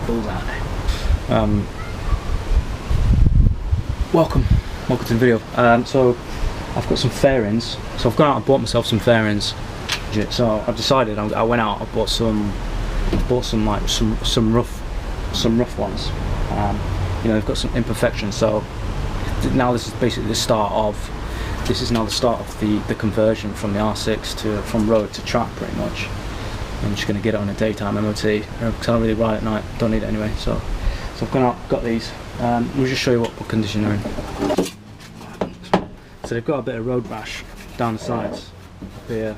Bullseye. Welcome to the video. So I've got some fairings. So I've gone out and bought myself some fairings. So I've decided I went out. I bought some rough ones. You know, they've got some imperfections. So now this is basically the start of. This is now the start of the conversion from the R6 from road to track, pretty much. I'm just going to get it on a daytime MOT because I don't really ride at night. Don't need it anyway. So I've gone out, got these. We'll just show you what condition they're in. So they've got a bit of road rash down the sides up here,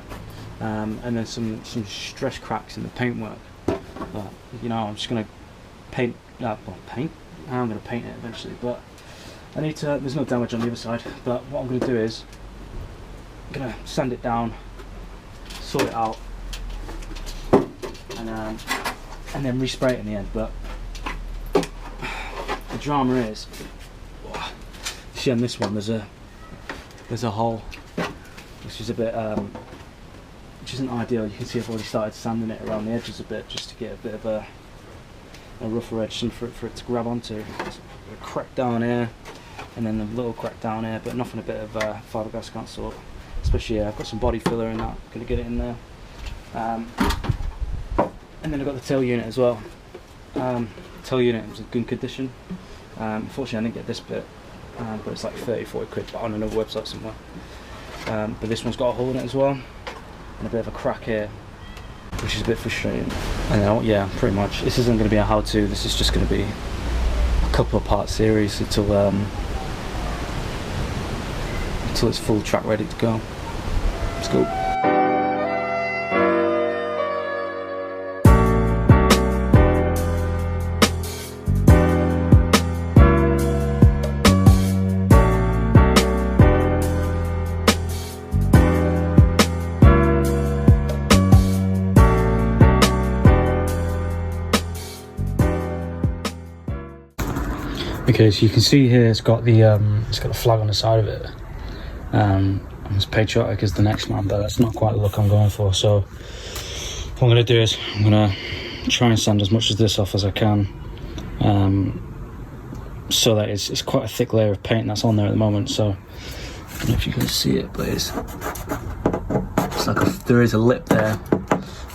and then some stress cracks in the paintwork. But you know, I'm just going to paint. I'm going to paint it eventually, but I need to. There's no damage on the other side. But what I'm going to do is I'm going to sand it down, sort it out, and then respray it in the end. But the drama is, see on this one, there's a hole, which is a bit, which isn't ideal. You can see I've already started sanding it around the edges a bit, just to get a bit of a rougher edge, something for it to grab onto. There's a crack down here, and then a little crack down here, but nothing a bit of fiberglass can't sort. Especially I've got some body filler in that. Gonna get it in there. And then I've got the tail unit as well. Tail unit was in good condition. Unfortunately I didn't get this bit, but it's like 30-40 quid on another website somewhere. But this one's got a hole in it as well, and a bit of a crack here, which is a bit frustrating. And then, yeah, pretty much this isn't going to be a how-to. This is just going to be a couple of part series until it's full track ready to go. Let's go. Okay, so you can see here it's got the flag on the side of it. It's patriotic as the next man, but that's not quite the look I'm going for. So what I'm going to do is I'm going to try and sand as much of this off as I can, so that it's quite a thick layer of paint that's on there at the moment. So I don't know if you can see it, but it's like there is a lip there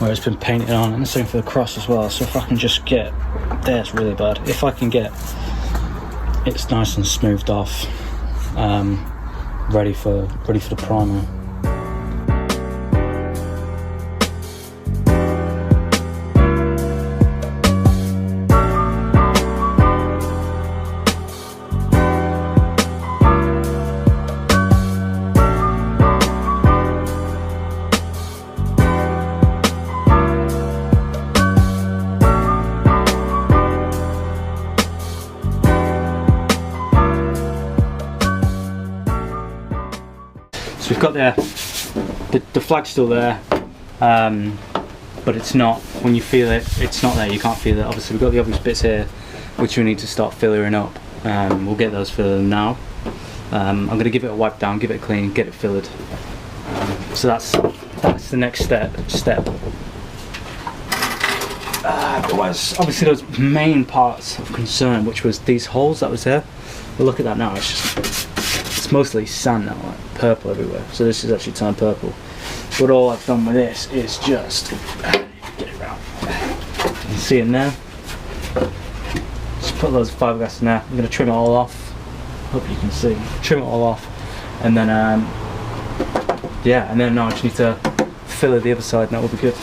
where it's been painted on, and the same for the cross as well. So if I can just get there's really bad. If I can get it's nice and smoothed off, ready for the primer. So we've got the flag's still there, but it's not, when you feel it, it's not there, you can't feel it. Obviously we've got the obvious bits here which we need to start fillering up. We'll get those filled now. I'm going to give it a wipe down, give it a clean, get it filled. So that's the next step. There was obviously those main parts of concern, which was these holes that was there. But look at that now, it's mostly sand now, like purple everywhere. So this is actually turned purple. But all I've done with this is just get it round. You can see in there. Just put loads of fiberglass in there. I'm going to trim it all off. Hope you can see. Trim it all off, and then yeah, and then now I just need to fill the other side, and that will be good.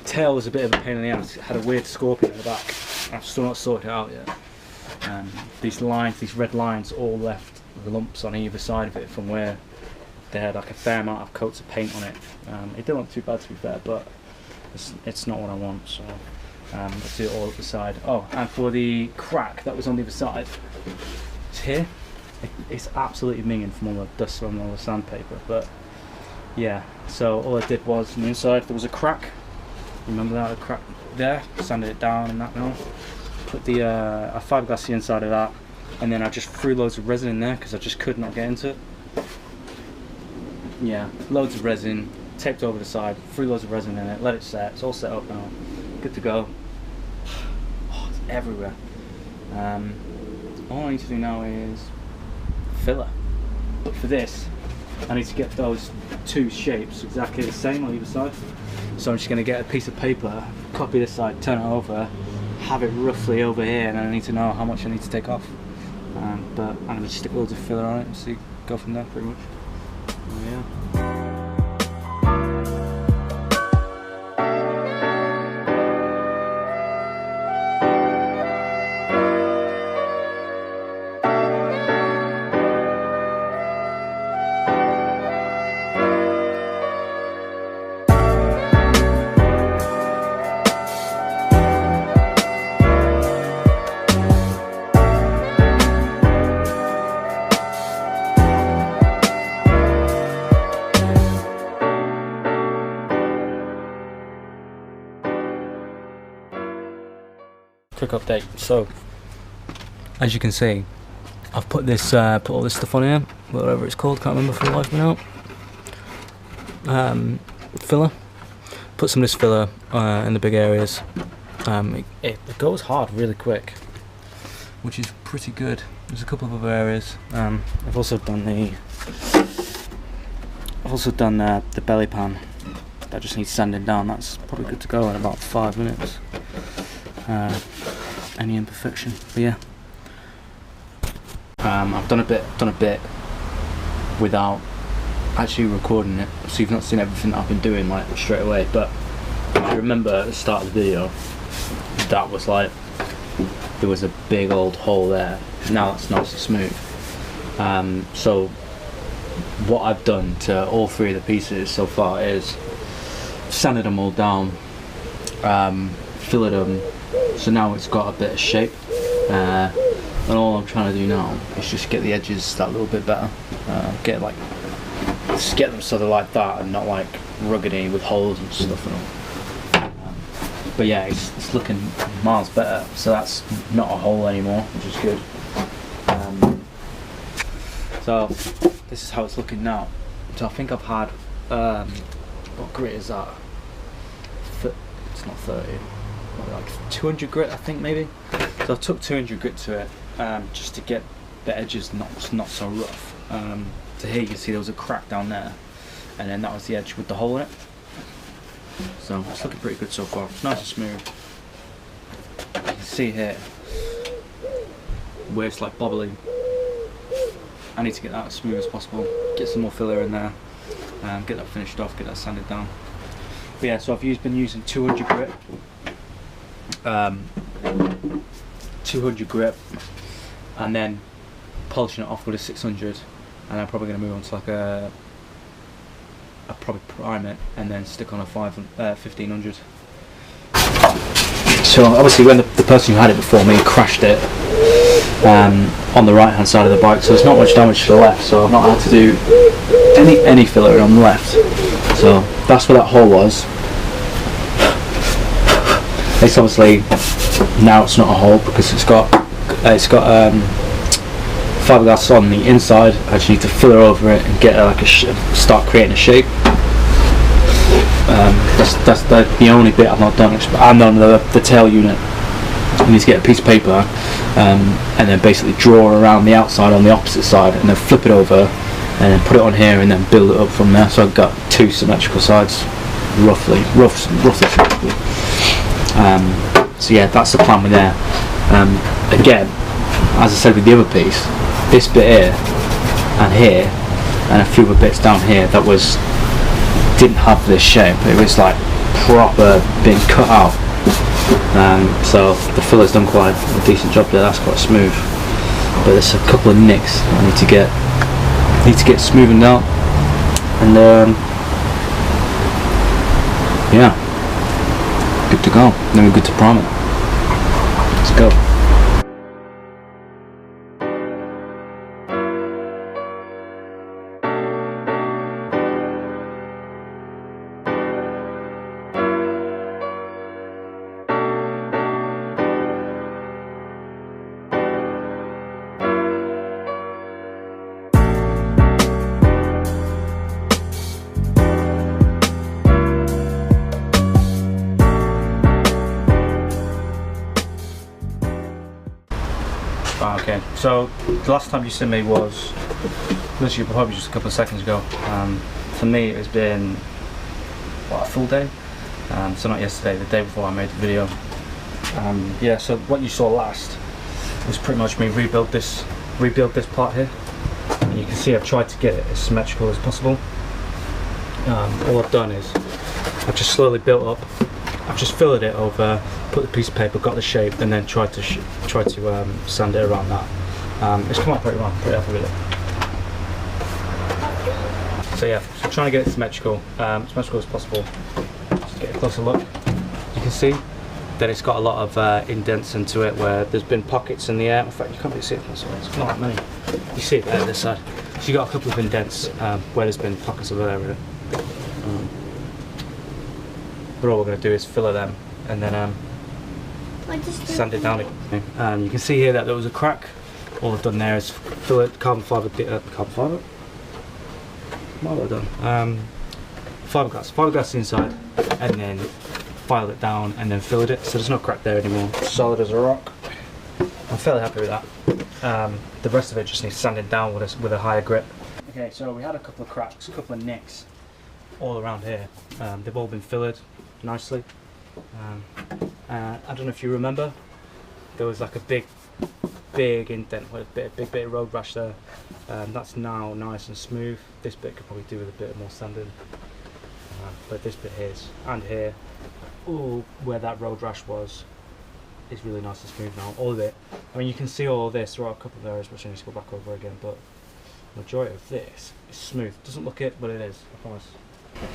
Tail was a bit of a pain in the ass. It had a weird scorpion in the back. I've still not sorted it out yet. These lines, these red lines, all left lumps on either side of it from where they had like a fair amount of coats of paint on it. It didn't look too bad, to be fair, but it's not what I want. So let's do it all up the side. Oh, and for the crack that was on the other side, it's here. It's absolutely minging from all the dust from all the sandpaper. But yeah, so all I did was on the inside there was a crack. Remember that, a crack there? Sanded it down and that now. Put the a fiberglass the inside of that, and then I just threw loads of resin in there because I just could not get into it. Yeah, loads of resin, taped over the side, threw loads of resin in it, let it set. It's all set up now, good to go. everywhere. All I need to do now is filler. But for this, I need to get those two shapes exactly the same on either side. So I'm just going to get a piece of paper, copy this side, turn it over, have it roughly over here, and I need to know how much I need to take off. But I'm going to stick loads of filler on it and see, go from there pretty much. Yeah. Quick update. So, as you can see, I've put this, put all this stuff on here, whatever it's called, can't remember for the life of me now. Filler. Put some of this filler in the big areas. It goes hard really quick, which is pretty good. There's a couple of other areas. I've also done the belly pan. That just needs sanding down. That's probably good to go in about 5 minutes. Any imperfection, but yeah. I've done a bit without actually recording it, so you've not seen everything that I've been doing like straight away. But if you remember at the start of the video, that was like, there was a big old hole there. Now it's nice and smooth. So what I've done to all three of the pieces so far is sanded them all down, filleted them. So now it's got a bit of shape, and all I'm trying to do now is just get the edges that little bit better. Just get them so they're like that and not like ruggedy with holes and stuff and all. But yeah, it's looking miles better. So that's not a hole anymore, which is good. So this is how it's looking now. So I think I've had what grit is that? It's not 30. Like 200 grit, I think, maybe. So I took 200 grit to it, just to get the edges not so rough. So here you can see there was a crack down there, and then that was the edge with the hole in it. So it's looking pretty good so far. It's nice and smooth. You can see here where it's like bobbly. I need to get that as smooth as possible. Get some more filler in there, get that finished off, get that sanded down. But yeah, so I've been using 200 grit. 200 grip, and then polishing it off with a 600, and I'm probably going to move on to like a probably prime it and then stick on a 1500. So obviously when the person who had it before me crashed it on the right hand side of the bike, so there's not much damage to the left, so I've not had to do any filler on the left. So that's where that hole was. It's obviously, now it's not a hole because it's got fiberglass on the inside. I just need to filler over it and get start creating a shape. That's the only bit I've not done. I'm on the tail unit. I need to get a piece of paper and then basically draw around the outside on the opposite side, and then flip it over and then put it on here and then build it up from there. So I've got two symmetrical sides, roughly. So yeah, that's the plan with there. Again, as I said with the other piece, this bit here and here and a few other bits down here that didn't have this shape. It was like proper being cut out. So the filler's done quite a decent job there. That's quite smooth. But there's a couple of nicks I need to get smoothened out, and yeah, good to go. Then we're good to prime it. Let's go. Okay, so the last time you seen me was literally probably just a couple of seconds ago. For me it's been, what, a full day? So not yesterday, the day before I made the video. Yeah, so what you saw last was pretty much me rebuild this part here. And you can see I've tried to get it as symmetrical as possible. All I've done is I've just slowly built up. I've just filled it over, put the piece of paper, got the shape, and then tried to sand it around that. It's come out pretty well, pretty happy with it. So yeah, so trying to get it symmetrical as possible. Just get a closer look. You can see that it's got a lot of indents into it where there's been pockets in the air. In fact, you can't really see it from this side. It's not that many. You see it there, this side. So you got a couple of indents where there's been pockets of air in it. But all we're going to do is fill them and then sand it down again. You can see here that there was a crack. All I've done there is fill it carbon fibre. What have I done? Fiberglass inside, and then file it down and then filled it. So there's no crack there anymore. Solid as a rock. I'm fairly happy with that. The rest of it just needs sanding down with a higher grip. Okay, so we had a couple of cracks, a couple of nicks all around here. They've all been filled nicely. I don't know if you remember, there was like a big indent with a big bit of road rash there. That's now nice and smooth. This bit could probably do with a bit more sanding, but this bit here and here, all where that road rash was, is really nice and smooth now. All of it. I mean, you can see all of this. There are a couple of areas which I need to go back over again, but the majority of this is smooth. Doesn't look it, but it is. I promise.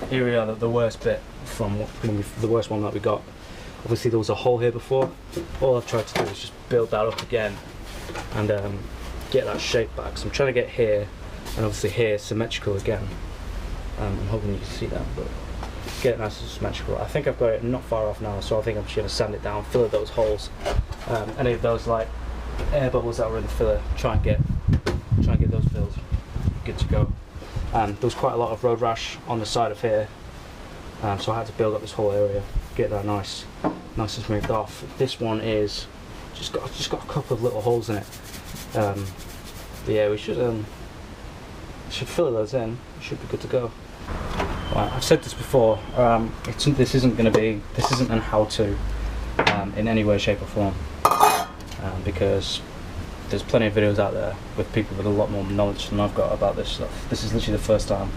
Here we are, the worst bit from the worst one that we got. Obviously there was a hole here before. All I've tried to do is just build that up again and get that shape back. So I'm trying to get here and obviously here symmetrical again. I'm hoping you can see that, but get it nice and symmetrical. I think I've got it not far off now, so I think I'm just going to sand it down, fill those holes. Any of those like air bubbles that were in the filler, try and get those filled. Good to go. There was quite a lot of road rash on the side of here, so I had to build up this whole area, get that nice and smoothed off. This one is just got a couple of little holes in it. Yeah, we should fill those in. We should be good to go. Right, I've said this before. This isn't an how-to in any way, shape, or form, because there's plenty of videos out there with people with a lot more knowledge than I've got about this stuff. This is literally the first time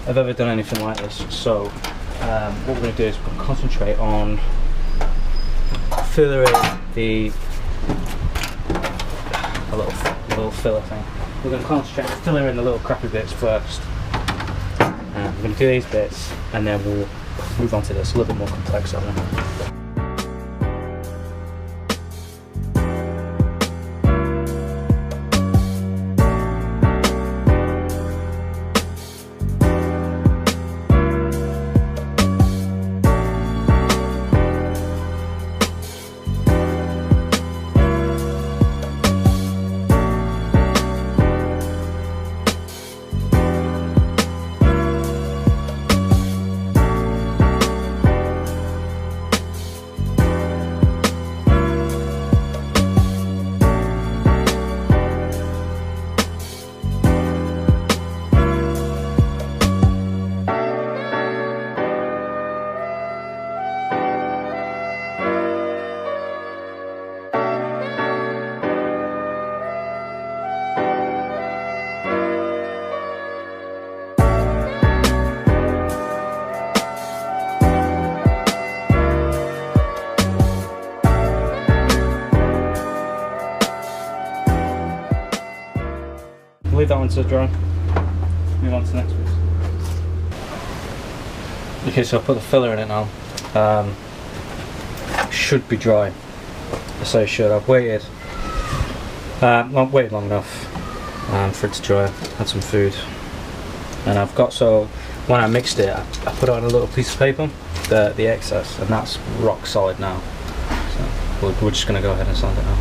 I've ever done anything like this. So what we're going to do is we're going to concentrate on filling a little filler thing. We're going to concentrate on filling in the little crappy bits first. We're going to do these bits and then we'll move on to this, a little bit more complex, I think. Leave that one to dry. Move on to the next piece. Okay, so I put the filler in it now. Should be dry. I say should. I've waited. Not waited long enough for it to dry. Had some food, and I've got, so when I mixed it, I put it on a little piece of paper, the excess, and that's rock solid now. So we're just gonna go ahead and sand it now.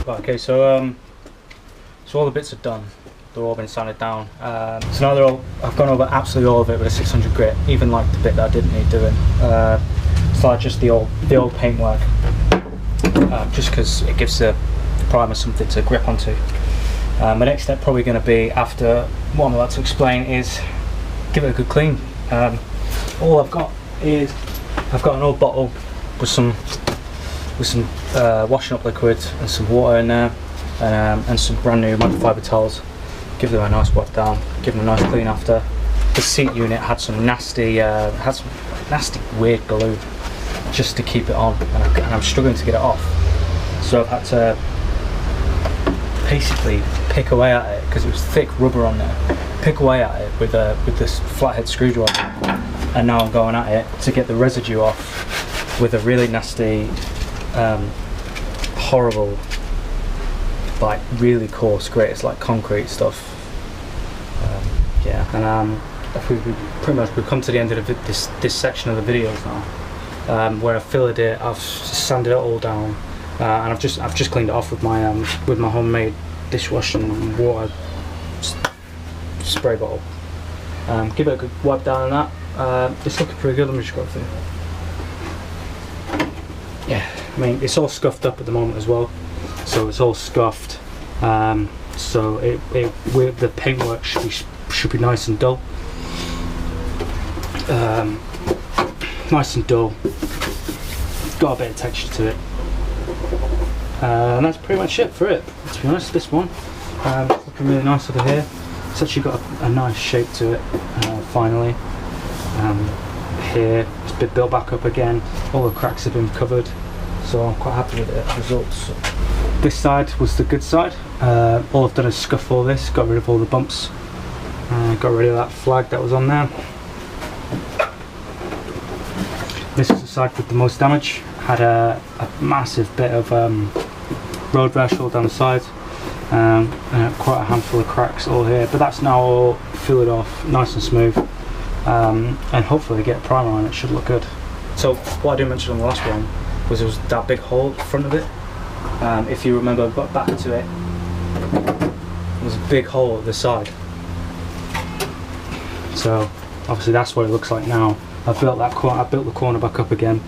Right, okay, so all the bits are done. They've all been sanded down. So now I've gone over absolutely all of it with a 600 grit, even like the bit that I didn't need doing. It's like just the old paintwork, just because it gives the primer, something to grip onto. My next step probably going to be, after what I'm about to explain, is give it a good clean. All I've got is an old bottle with some washing up liquid and some water in there, and some brand new microfiber towels. Give them a nice wipe down, give them a nice clean after. The seat unit had some nasty weird glue just to keep it on, and I'm struggling to get it off. So I've had to basically pick away at it, because it was thick rubber on there. Pick away at it with this flathead screwdriver, and now I'm going at it to get the residue off with a really nasty, horrible, like really coarse grit. It's like concrete stuff. Yeah, and we've come to the end of this section of the videos now, where I've filled it, I've sanded it all down, and I've just cleaned it off with my homemade dishwashing water spray bottle. Give it a good wipe down on that. It's looking pretty good. Let me just go through. Yeah, I mean, it's all scuffed up at the moment as well, so it's all scuffed. So the paintwork should be nice and dull. Nice and dull. Got a bit of texture to it. And that's pretty much it for it, to be honest. This one looking really nice over here. It's actually got a nice shape to it, finally. Here it's been built back up again. All the cracks have been covered, so I'm quite happy with the results. This side was the good side. All I've done is scuff all this, got rid of all the bumps, got rid of that flag that was on there. This is the side with the most damage. Had a massive bit of road rash all down the side, and quite a handful of cracks all here, but that's now all filled off nice and smooth, and hopefully get a primer on it. Should look good. So what I didn't mention on the last one was there was that big hole at the front of it. If you remember back to it, there was a big hole at the side. So obviously that's what it looks like now. I've built that corner. I built the corner back up again.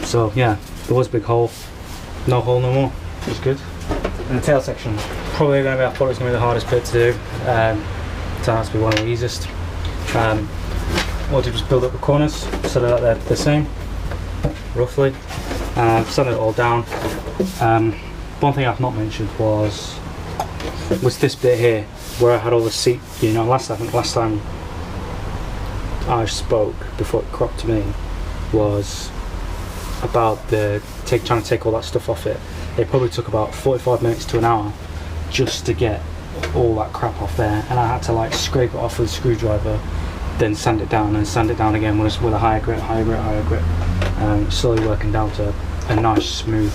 So yeah, there was a big hole. No hole no more. It was good. And the tail section, probably going to be. I thought it was going to be the hardest bit to do. Turned out to be one of the easiest. What I did was build up the corners so that they're the same, roughly. Sanded it all down. One thing I've not mentioned was this bit here, where I had all the seat. You know, last time I spoke before it cropped to me was about trying to take all that stuff off it. It probably took about 45 minutes to an hour just to get all that crap off there, and I had to like scrape it off with a screwdriver, then sand it down and sand it down again with a higher grit, slowly working down to a nice smooth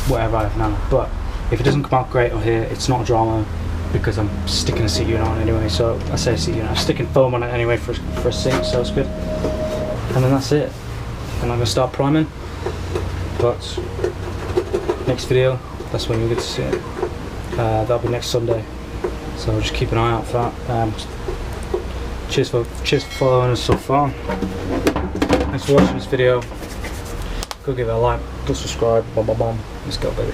whatever I have now. But if it doesn't come out great on here, it's not a drama, because I'm sticking a seat unit on anyway. So I say seat unit, I'm sticking foam on it anyway for a seat, so it's good. And then that's it. And I'm gonna start priming. But next video, that's when you'll get to see it. That'll be next Sunday. So just keep an eye out for that. Cheers for following us so far. Thanks for watching this video. Go give it a like, go subscribe, bomb. Let's go, baby.